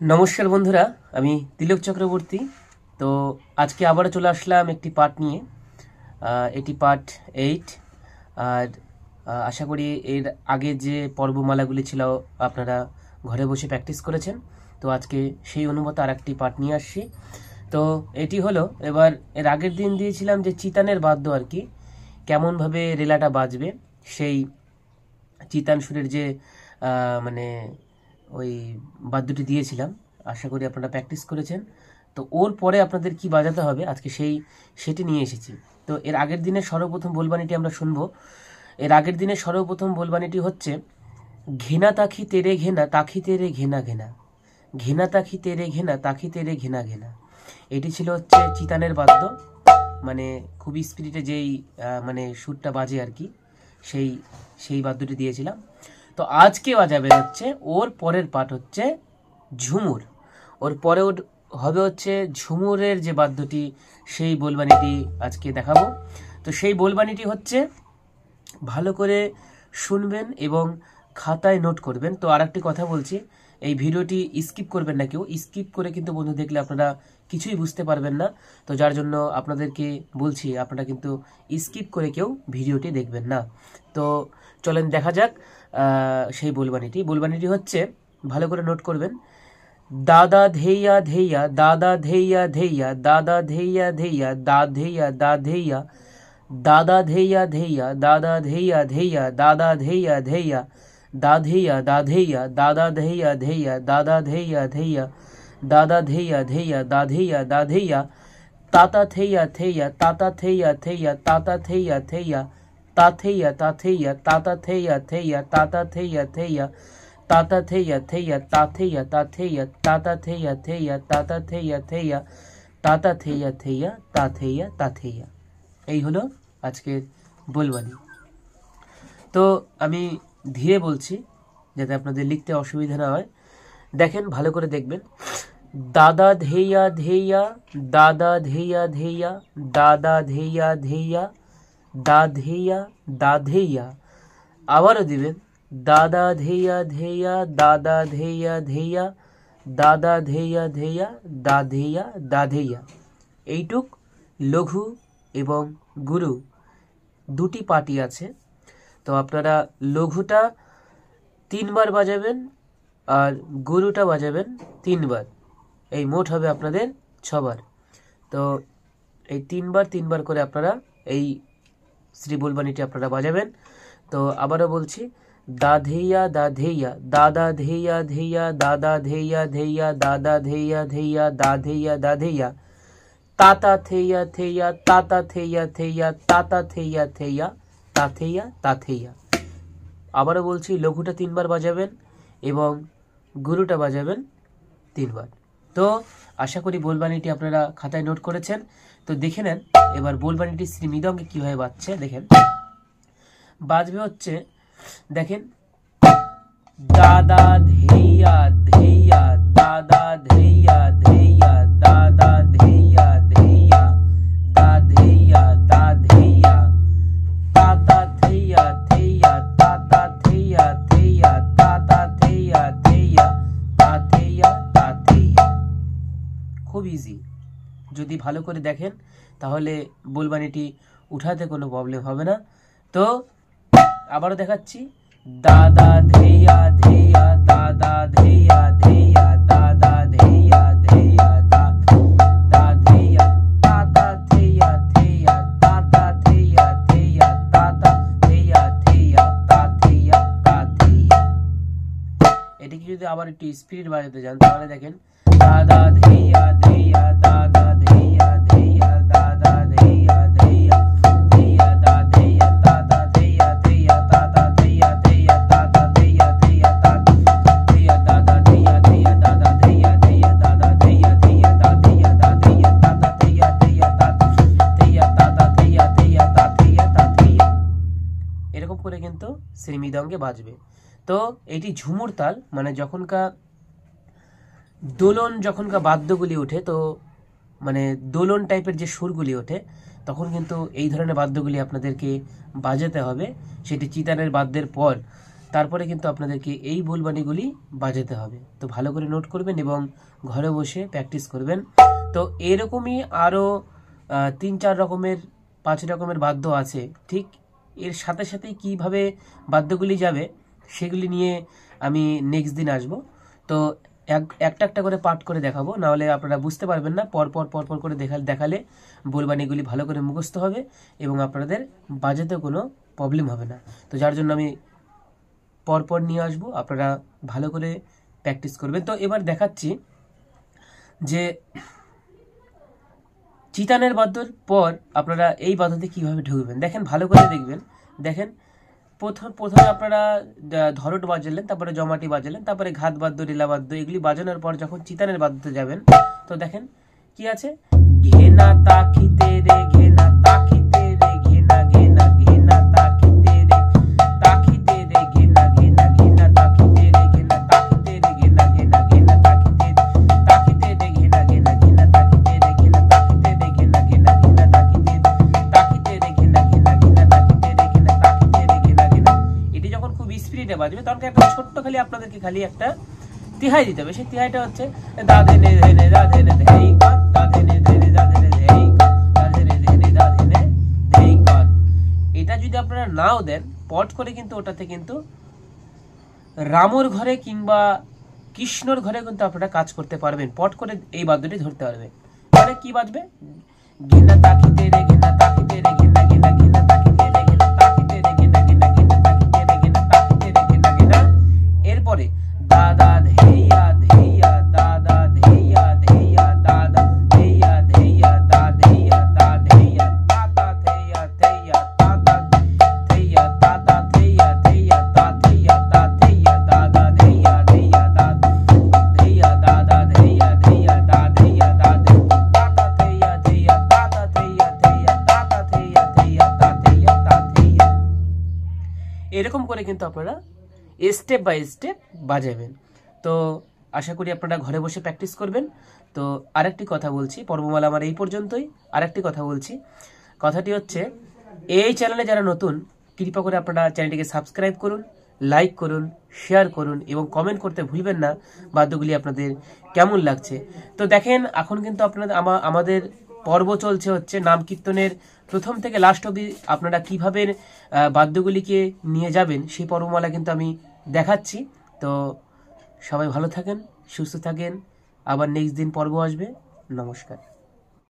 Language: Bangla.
নমস্কার বন্ধুরা, আমি তিলক চক্রবর্তী। তো আজকে আবারও চলে আসলাম একটি পাঠ নিয়ে। এটি পাঠ 8। আর আশা করি এর আগে যে পর্বমালাগুলি ছিল আপনারা ঘরে বসে প্র্যাকটিস করেছেন। তো আজকে সেই অনুমত আর একটি পাঠ নিয়ে আসছি। তো এটি হলো, এবার এর আগের দিন দিয়েছিলাম যে চিতানের বাদ্য আর কি কেমনভাবে রেলাটা বাজবে, সেই চিতান সুরের যে মানে ওই বাদ্যটি দিয়েছিলাম। আশা করি আপনারা প্র্যাকটিস করেছেন। তো ওর পরে আপনাদের কি বাজাতে হবে আজকে সেটি নিয়ে এসেছি। তো এর আগের দিনের সর্বপ্রথম বোলবাণীটি আমরা শুনবো। এর আগের দিনের সর্বপ্রথম বোলবাণীটি হচ্ছে ঘেনা তাখি তেরে ঘেনা তাখি তেরে ঘেনা ঘেনা, ঘেনা তাখি তেরে ঘেনা তাখি তেরে ঘেনা ঘেনা। এটি ছিল হচ্ছে চিতানের বাদ্য, মানে খুবই স্পিরিটে যেই মানে সুরটা বাজে আর কি, সেই সেই বাদ্যটি দিয়েছিলাম। তো আজকে বাজাবে হচ্ছে ওর পরের পাঠ হচ্ছে ঝুমুর। ওর পরে হবে হচ্ছে ঝুমুরের যে বাদ্যটি, সেই বোলবাণীটি আজকে দেখাবো। তো সেই বোলবাণীটি হচ্ছে ভালো করে শুনবেন এবং খাতায় নোট করবেন। তো আর একটি কথা বলছি, এই ভিডিওটি স্কিপ করবেন না কেউ। স্কিপ করে কিন্তু বন্ধু দেখলে আপনারা কিছুই বুঝতে পারবেন না। তো যার জন্য আপনাদেরকে বলছি, আপনারা কিন্তু স্কিপ করে কেউ ভিডিওটি দেখবেন না। তো চলেন দেখা যাক সেই বোলবাণীটি হচ্ছে, ভালো করে নোট করবেন। দাদা ধেইয়া ধেইয়া দাদা ধেইয়া ধেইয়া দাদা ধেইয়া ধেইয়া দা ধেইয়া দা ধেইয়া দাদা ধেইয়া ধেইয়া দাদা ধেইয়া ধেইয়া দাদা ধেইয়া ধেইয়া দা ধেইয়া দা ধেইয়া দাদা ধেইয়া ধেইয়া দাদা ধেইয়া ধেইয়া দাদা ধেইয়া ধেইয়া দা ধেইয়া দা ধেইয়া তাতা থেইয়া থেইয়া তাতা থেইয়া থেইয়া তাতা থেইয়া থেইয়া তা থেইয়া তা থেইয়া তাতা থেইয়া থেইয়া তাতা থেইয়া থেইয়া তাতা থেইয়া থেইয়া তা থেইয়া তা থেইয়া তাতা থেইয়া থেইয়া তাতা থেইয়া থেইয়া তাতা থেইয়া থেইয়া তা থেইয়া তা থেইয়া। এই হলো আজকের বোলবাণী। তো আমি ধীরে বলছি যাতে আপনাদের লিখতে অসুবিধা না হয়। দেখেন, ভালো করে দেখবেন। দাদা ধেইয়া ধেইয়া দাদা ধেইয়া ধেইয়া দাদা ধেইয়া ধেইয়া দা ধেইয়া দা ধেইয়া। আবারও দিবেন, দাদা ধেইয়া ধেইয়া দাদা ধেইয়া ধেইয়া দাদা ধেইয়া ধেইয়া দা ধেইয়া দা ধেইয়া। এইটুক লঘু এবং গুরু দুটি পার্টি আছে। তো আপনারা লঘুটা 3 বার বাজাবেন আর গুরুটা বাজাবেন 3 বার। এই মোট হবে আপনাদের 6 বার। তো এই 3 বার করে আপনারা এই শ্রী বোলবাণীটি আপনারা বাজাবেন। তো আবারও বলছি, দা ধেইয়া দা ধেইয়া দাদা ধেইয়া ধেইয়া দাদা ধেইয়া ধেইয়া দাদা ধেইয়া ধেইয়া দা ধেইয়া দা ধেইয়া তাতা থেইয়া থেইয়া তাতা থেইয়া থেইয়া তাতা থেইয়া থেইয়া তা থেইয়া তা থেইয়া। আবারও বলছি, লঘুটা 3 বার বাজাবেন এবং গুরুটা বাজাবেন 3 বার। তো আশা করি বোলবাণীটি আপনারা খাতায় নোট করেছেন। তো দেখে নেন এবার বোলবাণীটি শ্রী মৃদঙ্গে কিভাবে বাজছে। দেখেন, বাজবে হচ্ছে, দেখেন, দাদা ধেইয়া ধেইয়া দাদা ধেইয়া ধেইয়া দাদা ধেইয়া ধেইয়া দা ধেইয়া দা ধেইয়া তাতা থেইয়া থেইয়া তাতা থেইয়া থেইয়া তাতা থেইয়া থেইয়া তা থেইয়া তা থেইয়া। খুব ইজি। যদি ভালো করে দেখেন তাহলে বোলবাণীটি উঠাতে কোনো প্রবলেম হবে না। তো আবারও দেখাচ্ছি, দাদা ধেইয়া ধেইয়া দাদা ধেইয়া ধেইয়া দাদা ধেইয়া ধেইয়া দা দা ধেইয়া তাতা থেইয়া থেইয়া তাতা থেইয়া থেইয়া তাতা থেইয়া থেইয়া তা থেইয়া তা থেইয়া। এটিকে যদি আবার একটু স্পিড বাজাতে যান তাহলে দেখেন, দাদা ধেইয়া ধেইয়া দাদা ধেইয়া ধেইয়া দাদা ধেইয়া ধেইয়া ধেইয়া দা ধেইয়া তাতা ধেইয়া ধেইয়া তাতা ধেইয়া ধেইয়া তাতা ধেইয়া ধেইয়া তা ধেইয়া দাদা ধেইয়া ধেইয়া দাদা ধেইয়া ধেইয়া দাদা ধেইয়া ধেইয়া দা ধেইয়া দা ধেইয়া তাতা ধেইয়া ধেইয়া তা ধেইয়া তাতা ধেইয়া ধেইয়া তা ধেইয়া তা ধেইয়া। এরকম করে কিন্তু শ্রী মৃদঙ্গে বাজবে। তো এটি ঝুমুর তাল, মানে যখনকার দোলন, যখনকার বাদ্যগুলি ওঠে, তো মানে দোলন টাইপের যে সুরগুলি ওঠে, তখন কিন্তু এই ধরনের বাদ্যগুলি আপনাদেরকে বাজাতে হবে। সেটি চিতানের বাদ্যের পর তারপরে কিন্তু আপনাদেরকে এই বোলবানিগুলি বাজাতে হবে। তো ভালো করে নোট করবেন এবং ঘরে বসে প্র্যাকটিস করবেন। তো এরকমই আরও 3-4 রকমের 5 রকমের বাদ্য আছে। ঠিক এর সাথে সাথেই কীভাবে বাদ্যগুলি যাবে সেগুলি নিয়ে আমি নেক্সট দিন আসব। তো একটা একটা করে পাঠ করে দেখাবো, নাহলে আপনারা বুঝতে পারবেন না। পরপর করে দেখালে বোলবানিগুলি ভালো করে মুখস্থ হবে এবং আপনাদের বাজাতে কোনো প্রবলেম হবে না। তো যার জন্য আমি পরপর নিয়ে আসবো, আপনারা ভালো করে প্র্যাকটিস করবেন। তো এবার দেখাচ্ছি যে চিতানের বাদ্যর পর আপনারা এই বাদ্যতে কীভাবে ঢুকবেন। দেখেন, ভালো করে দেখবেন। দেখেন, প্রথমে আপনারা ধরট বাজালেন, তারপরে জমাটি বাজালেন, তারপরে ঘাত বাদ্য, লীলা বাদ্য, এগুলি বাজানোর পর যখন চিতানের বাদ্যতে যাবেন, তো দেখেন কি আছে, ঘেনা তাকিতে রে, ঘেনা তাকিতে রে, ঘেনা ঘেনা ঘেনা তাকিতে রে, তাকিতে রে, ঘেনা ঘেনা ঘেনা তাকিতে রে, ঘেনা তাকিতে রে, ঘেনা ঘেনা ঘেনা তাকিতে, তাকিতে রে, ঘেনা ঘেনা ঘেনা তাকিতে রে, ঘেনা তাকিতে রে, ঘেনা ঘেনা ঘেনা তাকিতে, তাকিতে রে, ঘেনা ঘেনা ঘেনা তাকিতে রে, ঘেনা তাকিতে রে, ঘেনা ঘেনা। এটি যখন খুব স্পিডে বাজবে তখন একটা ছোট্ট আপনাদেরকে খালি একটা তিহাই দিতে হবে। সেই তিহাইটা হচ্ছে দা ধেনে ধেনে দা ধেনে ধেই কাট, দা ধেনে ধেনে দা ধেনে ধেই কাট, দা ধেনে ধেনে দা ধেনে ধেই কাট। এটা যদি আপনারা নাও দেন, পট করে কিন্তু ওটাতে কিন্তু রামর ঘরে কিংবা কৃষ্ণর ঘরে কিন্তু আপনারা কাজ করতে পারবেন। পট করে এই বাদ্যটি ধরতে পারবেন। মানে কি বাজবে, ঘেনা তাকিতে রে, ঘেনা তাকিতে রে, ঘেনা ঘেনা ঘেনা তাকিতে রে, ঘেনা তাকিতে রে, ঘেনা ঘেনা ঘেনা তাকিতে রে, ঘেনা তাকিতে রে, ঘেনা ঘেনা। এরপরে দাদা ধেইয়া ধেইয়া, দাদা ধেইয়া ধেইয়া, দাদা ধেইয়া ধেইয়া, দা ধেইয়া দা ধেইয়া, দাদা ধেইয়া ধেইয়া, দাদা ধেইয়া, দাদা ধেইয়া ধেইয়া, দা ধেইয়া দা ধেইয়া, দাদা ধেইয়া ধেইয়া, দা ধেইয়া, দাদা ধেইয়া ধেইয়া, দা ধেইয়া দা ধেইয়া, দাদা ধেইয়া ধেইয়া, দাদা ধেইয়া ধেইয়া, দাদা ধেইয়া ধেইয়া, দা ধেইয়া দা ধেইয়া। এরকম করে কিন্তু আপনারা স্টেপ বাই স্টেপ বাজাবেন। তো আশা করি আপনারা ঘরে বসে প্র্যাকটিস করবেন। তো আরেকটি কথা বলছি, পর্বমালা আমার এই পর্যন্তই। আরেকটি কথা বলছি, কথাটি হচ্ছে এই চ্যানেলে যারা নতুন, কৃপা করে আপনারা চ্যানেলটিকে সাবস্ক্রাইব করুন, লাইক করুন, শেয়ার করুন এবং কমেন্ট করতে ভুলবেন না বাদ্যগুলি আপনাদের কেমন লাগছে। তো দেখেন, এখন কিন্তু আপনাদের আমাদের পর্ব চলছে হচ্ছে নাম কীর্তনের প্রথম থেকে লাস্ট অবধি আপনারা কীভাবে বাদ্যগুলিকে নিয়ে যাবেন সেই পর্বমালা কিন্তু আমি দেখাচ্ছি। তো সবাই ভালো থাকেন, সুস্থ থাকেন। আবার নেক্সট দিন পর্ব আসবে। নমস্কার।